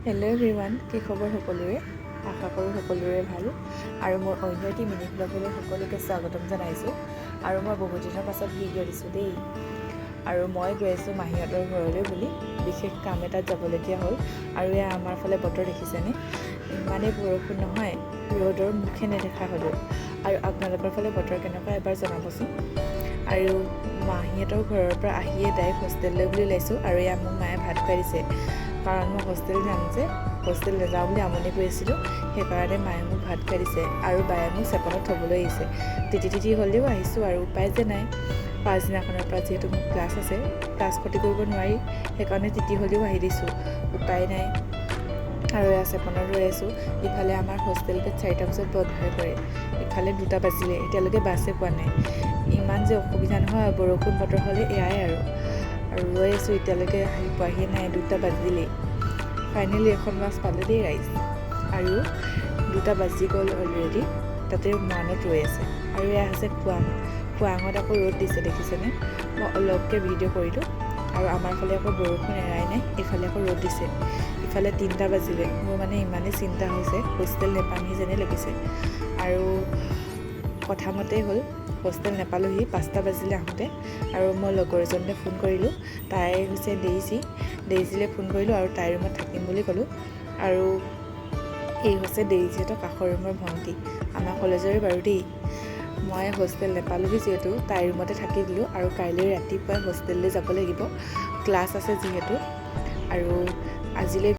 Hello' everyone, কি খবৰ সকলোৰে? আশা কৰোঁ সকলোৰে ভাল। আৰু মোৰ অন্য এটি মিনি ব্লগলৈ সকলোকে স্বাগতম জনাইছোঁ। আৰু মই বহুত দিনৰ পাছত ভিডিঅ' দিছোঁ দেই। আৰু মই গৈ আছোঁ মাহীহঁতৰ ঘৰলৈ বুলি বিশেষ কাম এটাত যাবলগীয়া হ'ল। আৰু এয়া আমাৰ ফালে বতৰ দেখিছেনে? ইমানেই বৰষুণ নহয়, ৰ'দৰ মুখে নেদেখা হ'লোঁ। আৰু আপোনালোকৰ ফালে বতৰ কেনেকুৱা এবাৰ জনাবচোন। আৰু মাহীহঁতৰ ঘৰৰ পৰা আহিয়ে ডাইৰেক্ট হোষ্টেললৈ বুলি ওলাইছোঁ। আৰু এয়া মোক মায়ে ভাত খুৱাই দিছে, কাৰণ মই হোষ্টেল যাম যে, হোষ্টেল নাযাওঁ বুলি আমনি কৰি আছিলোঁ। সেইকাৰণে মায়ে মোক ভাত খুৱাই দিছে আৰু বায়ে মোক চেপনত থ'বলৈ আহিছে। তিতি হ'লেও আহিছোঁ আৰু উপায় যে নাই। পাছদিনাখনৰ পৰা যিহেতু মোৰ ক্লাছ আছে, ক্লাছ ক্ষতি কৰিব নোৱাৰি, সেইকাৰণে তিতি হ'লেও আহি দিছোঁ, উপায় নাই। আৰু এয়া চেপনত ৰৈ আছোঁ। ইফালে আমাৰ হোষ্টেল গেট 4টা বজাত বন্ধ হৈ পৰে, ইফালে 2টা বাজিলে, এতিয়ালৈকে বাছে পোৱা নাই। ইমান যে অসুবিধা নহয়, বৰষুণ বতৰ হ'লে এয়াই আৰু ৰৈ আছোঁ, এতিয়ালৈকে আহি পোৱাহি নাই, 2টা বাজিলেই। ফাইনেলি এখন বাছ পালোঁ দেই ৰাইজ। আৰু 2টা বাজি গ'ল অলৰেডি, তাতে মৰাণত ৰৈ আছে। আৰু এয়া হৈছে খোৱাঙত আকৌ ৰ'দ দিছে দেখিছেনে? মই অলপকৈ ভিডিঅ' কৰিলোঁ। আৰু আমাৰ ফালে আকৌ বৰষুণ এৰাই নাই, এইফালে আকৌ ৰ'দ দিছে। ইফালে 3টা বাজিলে, মোৰ মানে ইমানেই চিন্তা হৈছে, হোষ্টেল নেপামহি যেনেই লাগিছে। আৰু কথামতেই হ'ল, হোষ্টেল নাপালোঁহি, 5টা বাজিলে আহোঁতে। আৰু মই লগৰ এজনীলৈ ফোন কৰিলোঁ, তাই হৈছে ডেইজিলৈ ফোন কৰিলোঁ আৰু তাইৰ ৰুমত থাকিম বুলি ক'লোঁ। আৰু এই হৈছে ডেইজিহঁতৰ কাষৰ ৰুমৰ ভণ্টি, আমাৰ কলেজৰে বাৰু দেই। মই হোষ্টেল নাপালোঁহি যিহেতু তাইৰ ৰুমতে থাকি দিলোঁ। আৰু কাইলৈ ৰাতিপুৱাই হোষ্টেললৈ যাব লাগিব, ক্লাছ আছে যিহেতু। আৰু আজিলৈ